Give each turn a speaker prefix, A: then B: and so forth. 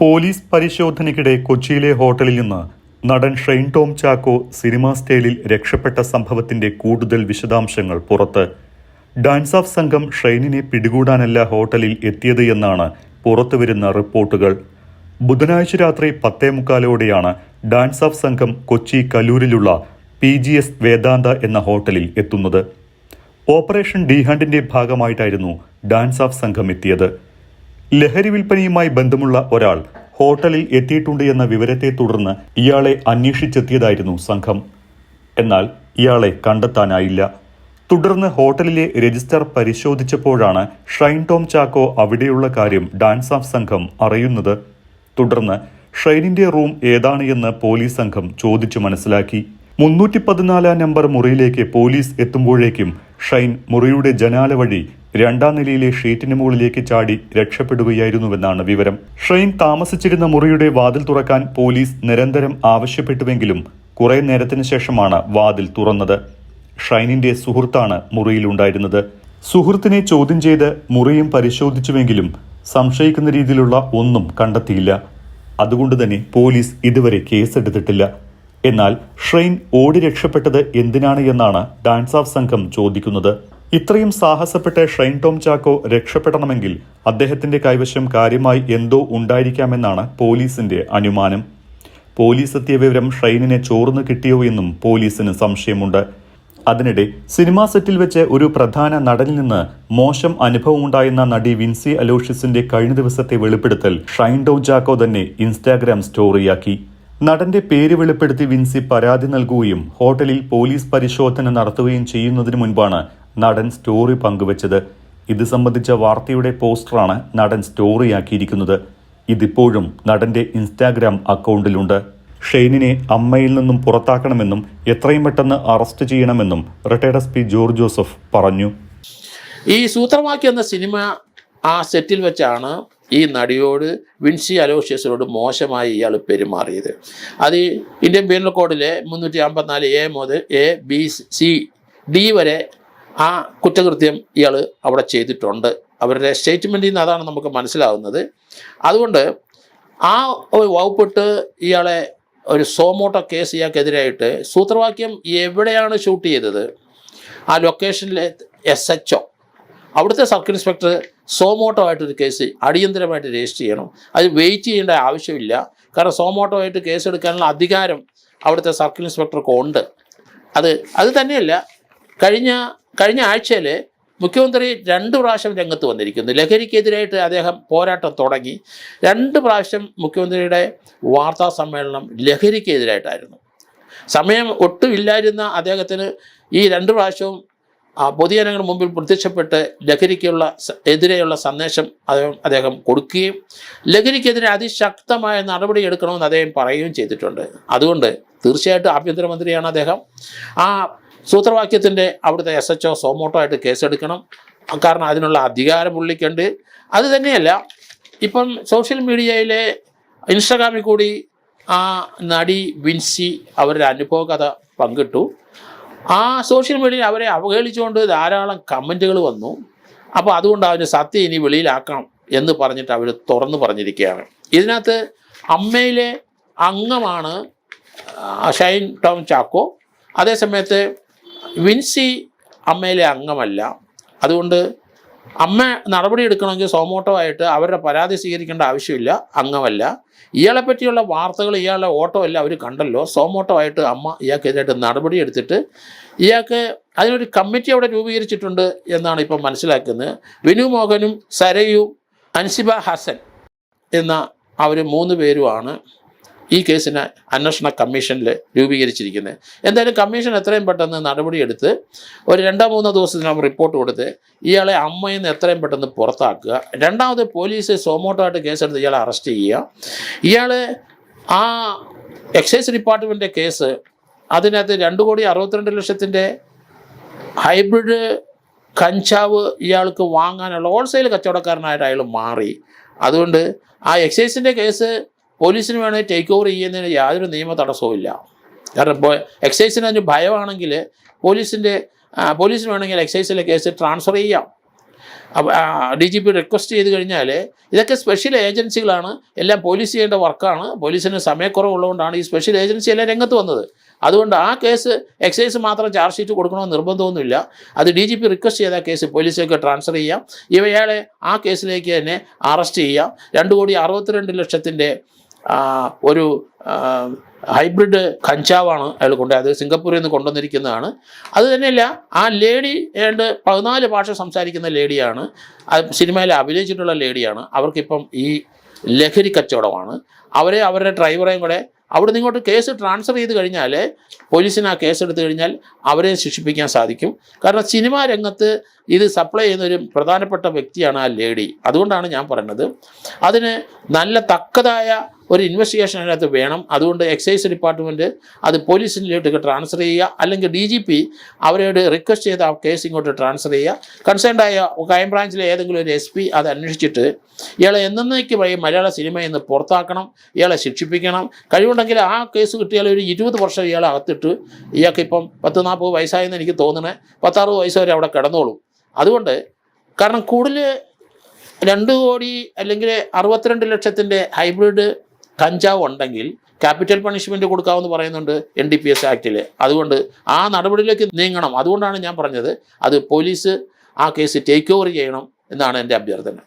A: Police പരിശോധനയ്ക്കിടെ കൊച്ചിയിലെ ഹോട്ടലിൽ നിന്ന് നടൻ ഷൈൻ ടോം ചാക്കോ സിനിമാ സ്റ്റൈലിൽ രക്ഷപ്പെട്ട സംഭവത്തിന്റെ കൂടുതൽ വിശദാംശങ്ങൾ പുറത്ത്. ഡാൻസ് ഓഫ് സംഘം ഷൈനിനെ പിടികൂടാനല്ല ഹോട്ടലിൽ എത്തിയത് എന്നാണ് പുറത്തുവരുന്ന റിപ്പോർട്ടുകൾ. ബുധനാഴ്ച രാത്രി 10:45 ഡാൻസ് ഓഫ് സംഘം കൊച്ചി കലൂരിലുള്ള PGS വേദാന്ത എന്ന ഹോട്ടലിൽ എത്തുന്നത്. ഓപ്പറേഷൻ ഡി ഹണ്ടിന്റെ ഭാഗമായിട്ടായിരുന്നു ഡാൻസ് ഓഫ് സംഘം എത്തിയത്. ലഹരി വിൽപ്പനയുമായി ബന്ധമുള്ള ഒരാൾ ഹോട്ടലിൽ എത്തിയിട്ടുണ്ട് എന്ന വിവരത്തെ തുടർന്ന് ഇയാളെ അന്വേഷിച്ചെത്തിയതായിരുന്നു സംഘം. എന്നാൽ ഇയാളെ കണ്ടെത്താനായില്ല. തുടർന്ന് ഹോട്ടലിലെ രജിസ്റ്റർ പരിശോധിച്ചപ്പോഴാണ് ഷൈൻ ടോം ചാക്കോ അവിടെയുള്ള കാര്യം ഡാൻസ് ഓഫ് സംഘം അറിയുന്നത്. തുടർന്ന് ഷൈനിന്റെ റൂം ഏതാണ് എന്ന് പോലീസ് സംഘം ചോദിച്ചു മനസ്സിലാക്കി. 314 നമ്പർ മുറിയിലേക്ക് പോലീസ് എത്തുമ്പോഴേക്കും ഷൈൻ മുറിയുടെ ജനാല വഴി 2ാം നിലയിലെ ഷീറ്റിന് മുകളിലേക്ക് ചാടി രക്ഷപ്പെടുകയായിരുന്നുവെന്നാണ് വിവരം. ഷൈൻ താമസിച്ചിരുന്ന മുറിയുടെ വാതിൽ തുറക്കാൻ പോലീസ് നിരന്തരം ആവശ്യപ്പെട്ടുവെങ്കിലും കുറെ നേരത്തിന് ശേഷമാണ് വാതിൽ തുറന്നത്. ഷൈനിന്റെ സുഹൃത്താണ് മുറിയിലുണ്ടായിരുന്നത്. സുഹൃത്തിനെ ചോദ്യം ചെയ്ത് മുറിയും പരിശോധിച്ചുവെങ്കിലും സംശയിക്കുന്ന രീതിയിലുള്ള ഒന്നും കണ്ടെത്തിയില്ല. അതുകൊണ്ട് തന്നെ പോലീസ് ഇതുവരെ കേസെടുത്തിട്ടില്ല. എന്നാൽ ഷൈൻ ഓടി രക്ഷപ്പെട്ടത് എന്തിനാണ് എന്നാണ് ഡാൻസ് ഓഫ് സംഘം ചോദിക്കുന്നത്. ഇത്രയും സാഹസപ്പെട്ട് ഷൈൻ ടോം ചാക്കോ രക്ഷപ്പെടണമെങ്കിൽ അദ്ദേഹത്തിന്റെ കൈവശം കാര്യമായി എന്തോ ഉണ്ടായിരിക്കാമെന്നാണ് പോലീസിന്റെ അനുമാനം. പോലീസ് എത്തിയ വിവരം ഷൈനിനെ ചോർന്നു കിട്ടിയോ എന്നും പോലീസിന് സംശയമുണ്ട്. അതിനിടെ സിനിമാ സെറ്റിൽ വെച്ച് ഒരു പ്രധാന നടനിൽ നിന്ന് മോശം അനുഭവമുണ്ടായെന്ന നടി വിൻസി അലോഷ്യസിന്റെ കഴിഞ്ഞ ദിവസത്തെ വെളിപ്പെടുത്തൽ ഷൈൻ ടോം ചാക്കോ തന്നെ ഇൻസ്റ്റാഗ്രാം സ്റ്റോറിയാക്കി. നടന്റെ പേര് വെളിപ്പെടുത്തി വിൻസി പരാതി നൽകുകയും ഹോട്ടലിൽ പോലീസ് പരിശോധന നടത്തുകയും ചെയ്യുന്നതിന് മുൻപാണ് നടൻ സ്റ്റോറി പങ്കുവച്ചത്. ഇത് സംബന്ധിച്ച വാർത്തയുടെ പോസ്റ്ററാണ് നടൻ സ്റ്റോറിയാക്കിയിരിക്കുന്നത്. ഇതിപ്പോഴും നടന്റെ ഇൻസ്റ്റാഗ്രാം അക്കൗണ്ടിലുണ്ട്. ഷൈനിനെ അമ്മയിൽ നിന്നും പുറത്താക്കണമെന്നും എത്രയും പെട്ടെന്ന് അറസ്റ്റ് ചെയ്യണമെന്നും റിട്ടയർഡ് SP ജോർജ് ജോസഫ് പറഞ്ഞു.
B: ഈ സൂത്രവാക്യം എന്ന സിനിമ ആ സെറ്റിൽ വെച്ചാണ് ഈ നടിയോട് വിൻസി അലോഷ്യസിനോട് മോശമായി ഇയാൾ പെരുമാറിയത്. അത് ഇന്ത്യൻ പീനൽ കോഡിലെ 354A മുതൽ ABCD വരെ ആ കുറ്റകൃത്യം ഇയാൾ അവിടെ ചെയ്തിട്ടുണ്ട്. അവരുടെ സ്റ്റേറ്റ്മെൻറ്റിൽ നിന്ന് അതാണ് നമുക്ക് മനസ്സിലാവുന്നത്. അതുകൊണ്ട് ആ വകുപ്പിട്ട് ഇയാളെ ഒരു സോമോട്ടോ കേസ് ഇയാൾക്കെതിരായിട്ട് സൂത്രവാക്യം എവിടെയാണ് ഷൂട്ട് ചെയ്തത് ആ ലൊക്കേഷനിലെ SHO അവിടുത്തെ സർക്കിൾ ഇൻസ്പെക്ടർ സോമോട്ടോ ആയിട്ടൊരു കേസ് അടിയന്തരമായിട്ട് രജിസ്റ്റർ ചെയ്യണം. അത് വെയിറ്റ് ചെയ്യേണ്ട ആവശ്യമില്ല. കാരണം സോമോട്ടോ ആയിട്ട് കേസ് എടുക്കാനുള്ള അധികാരം അവിടുത്തെ സർക്കിൾ ഇൻസ്പെക്ടർക്ക് ഉണ്ട്. അത് തന്നെയല്ല, കഴിഞ്ഞ ആഴ്ചയിൽ മുഖ്യമന്ത്രി 2 പ്രാവശ്യം രംഗത്ത് വന്നിരിക്കുന്നു. ലഹരിക്കെതിരായിട്ട് അദ്ദേഹം പോരാട്ടം തുടങ്ങി. 2 പ്രാവശ്യം മുഖ്യമന്ത്രിയുടെ വാർത്താ സമ്മേളനം ലഹരിക്കെതിരായിട്ടായിരുന്നു. സമയം ഒട്ടുമില്ലായിരുന്ന അദ്ദേഹത്തിന് ഈ 2 പ്രാവശ്യവും പൊതുജനങ്ങളുടെ മുമ്പിൽ പ്രത്യക്ഷപ്പെട്ട് എതിരെയുള്ള സന്ദേശം അദ്ദേഹം കൊടുക്കുകയും ലഹരിക്കെതിരെ അതിശക്തമായ നടപടി എടുക്കണമെന്ന് അദ്ദേഹം പറയുകയും ചെയ്തിട്ടുണ്ട്. അതുകൊണ്ട് തീർച്ചയായിട്ടും ആഭ്യന്തരമന്ത്രിയാണ് അദ്ദേഹം. ആ സൂത്രവാക്യത്തിൻ്റെ അവിടുത്തെ SHO സോമോട്ടോ ആയിട്ട് കേസെടുക്കണം. കാരണം അതിനുള്ള അധികാരം പുള്ളിക്കുണ്ട്. അത് തന്നെയല്ല, ഇപ്പം സോഷ്യൽ മീഡിയയിലെ ഇൻസ്റ്റാഗ്രാമിൽ കൂടി ആ നടി വിൻസി അവരുടെ അനുഭവകഥ പങ്കിട്ടു. ആ സോഷ്യൽ മീഡിയയിൽ അവരെ അവഹേളിച്ചുകൊണ്ട് ധാരാളം കമൻറ്റുകൾ വന്നു. അപ്പോൾ അതുകൊണ്ട് അവന് സത്യം ഇനി വെളിയിലാക്കണം എന്ന് പറഞ്ഞിട്ട് അവർ തുറന്നു പറഞ്ഞിരിക്കുകയാണ്. ഇതിനകത്ത് അമ്മയിലെ അംഗമാണ് ഷൈൻ ടോം ചാക്കോ. അതേസമയത്ത് വിൻസി അമ്മയിലെ അംഗമല്ല. അതുകൊണ്ട് അമ്മ നടപടി എടുക്കണമെങ്കിൽ സോമോട്ടോ ആയിട്ട് അവരുടെ പരാതി സ്വീകരിക്കേണ്ട ആവശ്യമില്ല, അംഗമല്ല. ഇയാളെ പറ്റിയുള്ള വാർത്തകൾ, ഇയാളുടെ ഓട്ടോ എല്ലാം അവർ കണ്ടല്ലോ. സോമോട്ടോ ആയിട്ട് അമ്മ ഇയാൾക്കെതിരായിട്ട് നടപടി എടുത്തിട്ട് ഇയാൾക്ക് അതിനൊരു കമ്മിറ്റി അവിടെ രൂപീകരിച്ചിട്ടുണ്ട് എന്നാണ് ഇപ്പം മനസ്സിലാക്കുന്നത്. വിനു മോഹനും സരയും അൻസിബ ഹസൻ എന്ന അവർ 3 പേരുമാണ് ഈ കേസിന് അന്വേഷണ കമ്മീഷനിൽ രൂപീകരിച്ചിരിക്കുന്നത്. എന്തായാലും കമ്മീഷൻ എത്രയും പെട്ടെന്ന് നടപടിയെടുത്ത് ഒരു 2-3 ദിവസത്തിനകം റിപ്പോർട്ട് കൊടുത്ത് ഇയാളെ അമ്മയിൽ നിന്ന് എത്രയും പെട്ടെന്ന് പുറത്താക്കുക. രണ്ടാമത് പോലീസ് സോമോട്ടോ ആയിട്ട് കേസെടുത്ത് ഇയാളെ അറസ്റ്റ് ചെയ്യുക. ഇയാൾ ആ എക്സൈസ് ഡിപ്പാർട്ട്മെൻറ്റിൻ്റെ കേസ് അതിനകത്ത് 2,62,00,000 ഹൈബ്രിഡ് കഞ്ചാവ് ഇയാൾക്ക് വാങ്ങാനുള്ള ഹോൾസെയിൽ കച്ചവടക്കാരനായിട്ട് അയാൾ മാറി. അതുകൊണ്ട് ആ എക്സൈസിൻ്റെ കേസ് പോലീസിന് വേണമെങ്കിൽ ടേക്ക് ഓവർ ചെയ്യുന്നതിന് യാതൊരു നിയമ തടസ്സവുമില്ല. കാരണം എക്സൈസിന് അതിന് ഭയമാണെങ്കിൽ പോലീസിന് വേണമെങ്കിൽ എക്സൈസിലെ കേസ് ട്രാൻസ്ഫർ ചെയ്യാം. DGP റിക്വസ്റ്റ് ചെയ്ത് കഴിഞ്ഞാൽ ഇതൊക്കെ സ്പെഷ്യൽ ഏജൻസികളാണ്, എല്ലാം പോലീസ് ചെയ്യേണ്ട വർക്കാണ്. പോലീസിന് സമയക്കുറവുള്ളതുകൊണ്ടാണ് ഈ സ്പെഷ്യൽ ഏജൻസി എല്ലാം രംഗത്ത് വന്നത്. അതുകൊണ്ട് ആ കേസ് എക്സൈസ് മാത്രം ചാർജ് ഷീറ്റ് കൊടുക്കണമെന്ന് നിർബന്ധമൊന്നുമില്ല. അത് DGP റിക്വസ്റ്റ് ചെയ്ത കേസ് പോലീസിലേക്ക് ട്രാൻസ്ഫർ ചെയ്യാം. ഇവയാളെ ആ കേസിലേക്ക് തന്നെ അറസ്റ്റ് ചെയ്യാം. 2,62,00,000 ഒരു ഹൈബ്രിഡ് കഞ്ചാവാണ് അയാൾ കൊണ്ടുപോയത്. അത് സിംഗപ്പൂരിൽ നിന്ന് കൊണ്ടുവന്നിരിക്കുന്നതാണ്. അത് തന്നെയല്ല, ആ ലേഡി ഏതാണ്ട് 14 ഭാഷ സംസാരിക്കുന്ന ലേഡിയാണ്, സിനിമയിൽ അഭിനയിച്ചിട്ടുള്ള ലേഡിയാണ്. അവർക്കിപ്പം ഈ ലഹരി കച്ചവടമാണ്. അവരുടെ ഡ്രൈവറെയും കൂടെ അവിടെ നിന്ന് ഇങ്ങോട്ട് കേസ് ട്രാൻസ്ഫർ ചെയ്ത് കഴിഞ്ഞാൽ, പോലീസിന് ആ കേസ് എടുത്തു കഴിഞ്ഞാൽ അവരെ ശിക്ഷിപ്പിക്കാൻ സാധിക്കും. കാരണം സിനിമാ രംഗത്ത് ഇത് സപ്ലൈ ചെയ്യുന്ന ഒരു പ്രധാനപ്പെട്ട വ്യക്തിയാണ് ആ ലേഡി. അതുകൊണ്ടാണ് ഞാൻ പറയുന്നത്, അതിന് നല്ല തക്കതായ ഒരു ഇൻവെസ്റ്റിഗേഷൻ അതിനകത്ത് വേണം. അതുകൊണ്ട് എക്സൈസ് ഡിപ്പാർട്ട്മെൻറ്റ് അത് പോലീസിലേക്ക് ട്രാൻസ്ഫർ ചെയ്യുക, അല്ലെങ്കിൽ DGP അവരോട് റിക്വസ്റ്റ് ചെയ്ത് ആ കേസ് ഇങ്ങോട്ട് ട്രാൻസ്ഫർ ചെയ്യുക. കൺസേൺഡായ ക്രൈംബ്രാഞ്ചിലെ ഏതെങ്കിലും ഒരു SP അത് അന്വേഷിച്ചിട്ട് ഇയാളെ എന്നേക്കുമായി മലയാള സിനിമയിൽ നിന്ന് പുറത്താക്കണം, ഇയാളെ ശിക്ഷിപ്പിക്കണം. കഴിവുണ്ടെങ്കിൽ ആ കേസ് കിട്ടിയാൽ ഒരു 20 വർഷം ഇയാളെ അകത്തിട്ട്, ഇയാൾക്ക് ഇപ്പം 40-40 വയസ്സായെന്ന് എനിക്ക് തോന്നണേ, 10-60 വയസ്സ് വരെ അവിടെ കിടന്നോളും. അതുകൊണ്ട് കാരണം കൂടുതൽ 2 കോടി അല്ലെങ്കിൽ 62,00,000 ഹൈബ്രിഡ് കഞ്ചാവ് ഉണ്ടെങ്കിൽ ക്യാപിറ്റൽ പണിഷ്മെൻറ്റ് കൊടുക്കാമെന്ന് പറയുന്നുണ്ട് NDPS ആക്റ്റിൽ. അതുകൊണ്ട് ആ നടപടിയിലേക്ക് നീങ്ങണം. അതുകൊണ്ടാണ് ഞാൻ പറഞ്ഞത്, അത് പോലീസ് ആ കേസ് ടേക്ക് ഓവർ ചെയ്യണം എന്നാണ് എൻ്റെ അഭ്യർത്ഥന.